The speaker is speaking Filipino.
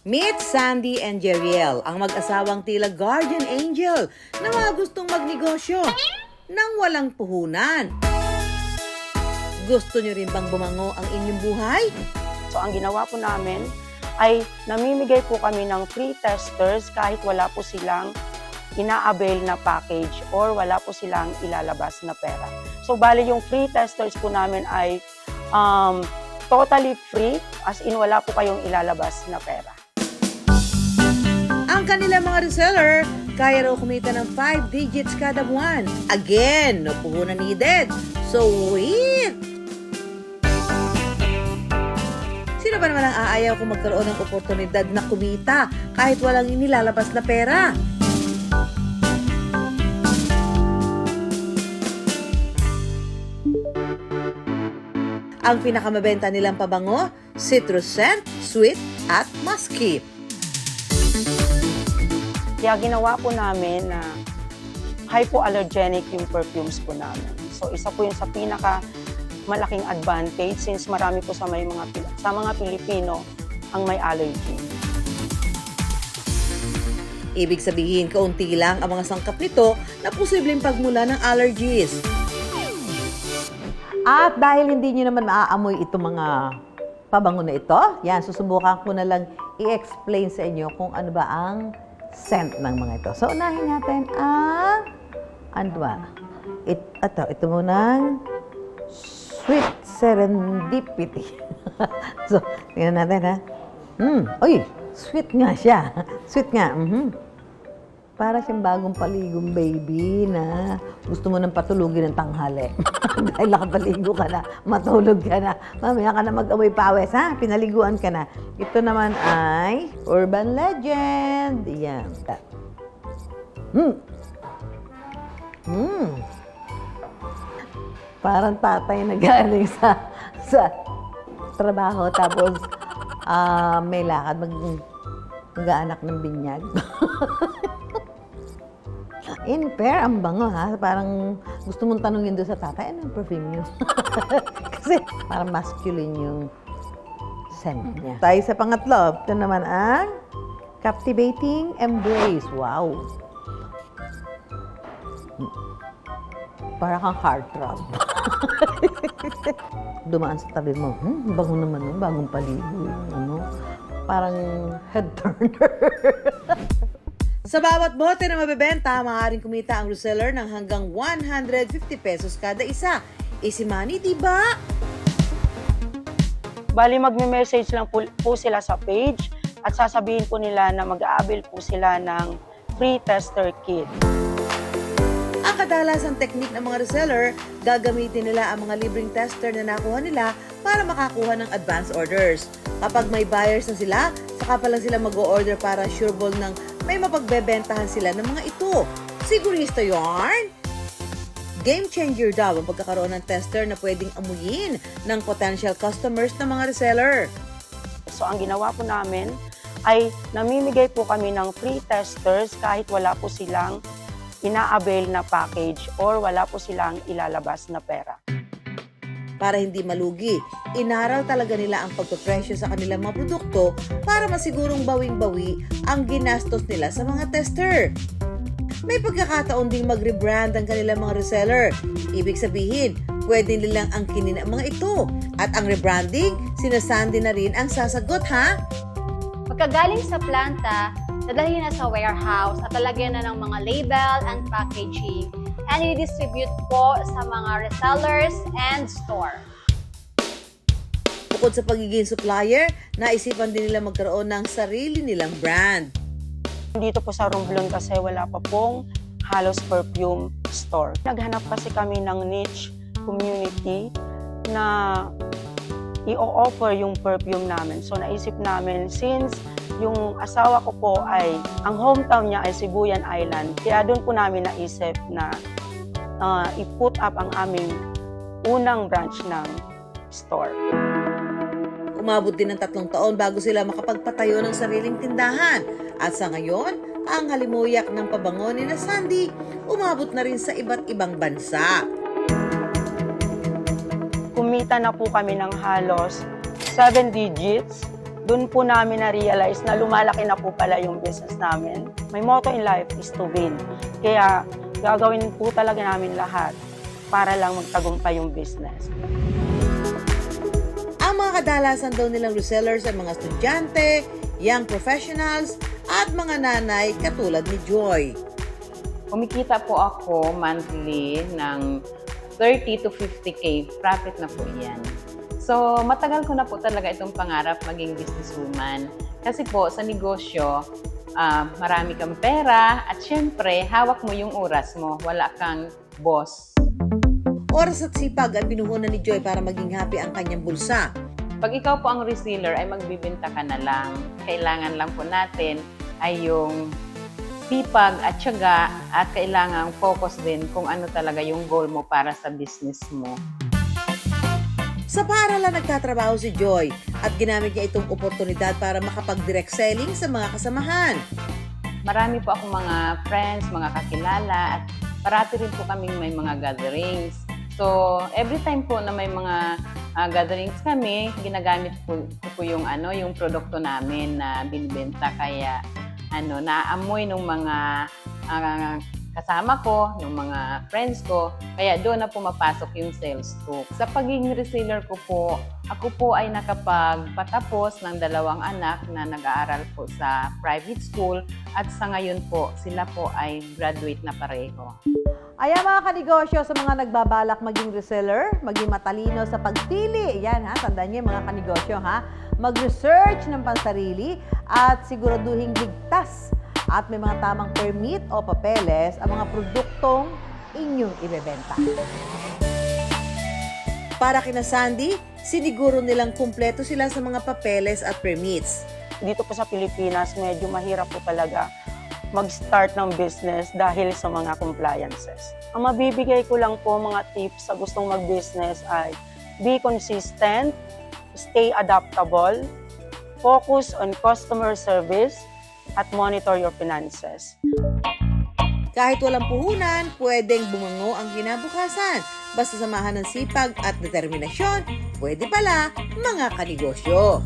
Meet Sandy and Jeriel, ang mag-asawang tila guardian angel na mga gustong magnegosyo nang walang puhunan. Gusto niyo rin bang bumango ang inyong buhay? So ang ginawa po namin ay namimigay po kami ng free testers kahit wala po silang ina-avail na package or wala po silang ilalabas na pera. So bali yung free testers po namin ay totally free, as in wala po kayong ilalabas na pera. Ang kanilang mga reseller, kaya raw kumita ng 5 digits kada buwan. Again, no puhunan needed. So wait! Sino ba naman ang aayaw kung magkaroon ng oportunidad na kumita kahit walang inilalabas na pera? Ang pinakamabenta nilang pabango, citrus scent, sweet at musky. Kaya ginawa po namin na hypoallergenic yung perfumes po namin. So isa po yun sa pinaka malaking advantage since marami po sa mga Pilipino ang may allergy. Ibig sabihin, kaunti lang ang mga sangkap nito na posibleng pagmula ng allergies. At dahil hindi nyo naman maaamoy itong mga pabango na ito, yan, susubukan ko na lang i-explain sa inyo kung ano ba ang scent ng mga ito. So, unahin natin ang, ano ba? Ito munang sweet serendipity. So, tingnan natin ha. Uy, sweet nga siya. Sweet nga. Para siyang bagong paligong baby na gusto mo nang patulugin ng tanghali. Dahil nakapaligo ka na, matulog ka na, mamaya ka na mag-amoy pawis, ha? Pinaliguan ka na. Ito naman ay Urban Legend. Yan. Parang tatay na galing sa trabaho, tapos may lakad, mag-aanak ng binyag. In pair, ang bango ha. Parang gusto mong tanungin doon sa tatay, ano yung perfume niyo? Kasi parang masculine yung scent niya. Tayo sa pangatlo, ito naman ang Captivating Embrace. Wow! Parang kang heartthrob. Dumaan sa tabi mo, bango naman, bagong paligo. Parang head turner. Sa bawat bote na mabebenta, maaaring kumita ang reseller ng hanggang 150 pesos kada isa. Easy money, di ba? Bali magme-message lang po sila sa page at sasabihin po nila na mag-aabil po sila ng free tester kit. Ang kadalasang technique ng mga reseller, gagamitin nila ang mga libreng tester na nakuha nila para makakuha ng advance orders. Kapag may buyers na sila, saka pa lang sila mag-o-order para sureball ng may mapagbebentahan sila ng mga ito. Sigurista yarn? Game changer daw ang pagkakaroon ng tester na pwedeng amuyin ng potential customers ng mga reseller. So ang ginawa po namin ay namimigay po kami ng free testers kahit wala po silang ina-avail na package or wala po silang ilalabas na pera. Para hindi malugi, inaral talaga nila ang pagpapresyo sa kanilang mga produkto para masigurong bawing-bawi ang ginastos nila sa mga tester. May pagkakataon ding mag-rebrand ang kanilang mga reseller. Ibig sabihin, pwede nilang angkinin ang mga ito. At ang rebranding, sinasandi na rin ang sasagot, ha? Pagkagaling sa planta, dadalhin na sa warehouse at lalagyan na ng mga label and packaging and i-distribute po sa mga resellers and store. Bukod sa pagiging supplier, naisipan din nila magkaroon ng sarili nilang brand. Dito po sa Romblon kasi wala pa pong halos perfume store. Naghanap kasi kami ng niche community na i-offer yung perfume namin. So naisip namin, since yung asawa ko po ay, ang hometown niya ay Sibuyan Island, kaya doon po namin naisip na i-put up ang aming unang branch ng store. Umabot din ng 3 taon bago sila makapagpatayo ng sariling tindahan. At sa ngayon, ang halimuyak ng pabango ni na Sandy umabot na rin sa iba't ibang bansa. Kumita na po kami ng halos 7 digits Doon po namin na-realize na lumalaki na po pala yung business namin. My motto in life is to win. Kaya gagawin po talaga namin lahat para lang magtagumpay yung business. Ang mga kadalasan daw nilang resellers ay mga estudyante, young professionals, at mga nanay katulad ni Joy. Kumikita po ako monthly ng 30 to 50K. Profit na po yan. So, matagal ko na po talaga itong pangarap maging businesswoman. Kasi po, sa negosyo, marami kang pera at syempre, hawak mo yung oras mo. Wala kang boss. Oras at sipag ang pinuhunan ni Joy para maging happy ang kanyang bulsa. Pag ikaw po ang reseller, ay magbibenta ka na lang. Kailangan lang po natin ay yung sipag at tiyaga at kailangang focus din kung ano talaga yung goal mo para sa business mo. Sa paaralan nagtatrabaho si Joy at ginamit niya itong oportunidad para makapag-direct selling sa mga kasamahan. Marami po akong mga friends, mga kakilala at parati rin po kaming may mga gatherings. So, every time po na may mga gatherings kami, ginagamit ko yung yung produkto namin na binibenta, kaya naamoy ng mga kasama ko, ng mga friends ko, kaya doon na pumapasok yung sales talk. Sa pagiging reseller ko po, ako po ay nakapagpatapos ng 2 anak na nag-aaral po sa private school at sa ngayon po, sila po ay graduate na pareho. Ayan mga kanegosyo, sa mga nagbabalak maging reseller, maging matalino sa pagpili. Yan ha, tandaan niyo mga kanegosyo ha. Mag-research ng pansarili at siguraduhing ligtas at may mga tamang permit o papeles ang mga produktong inyong ibebenta. Para kina Sandy, siniguro nilang kumpleto sila sa mga papeles at permits. Dito po sa Pilipinas, medyo mahirap po talaga mag-start ng business dahil sa mga compliances. Ang mabibigay ko lang po mga tips sa gustong mag-business ay be consistent, stay adaptable, focus on customer service, at monitor your finances. Kahit walang puhunan, pwedeng bumango ang kinabukasan. Basta samahan ng sipag at determinasyon, pwede pala mga kanegosyo.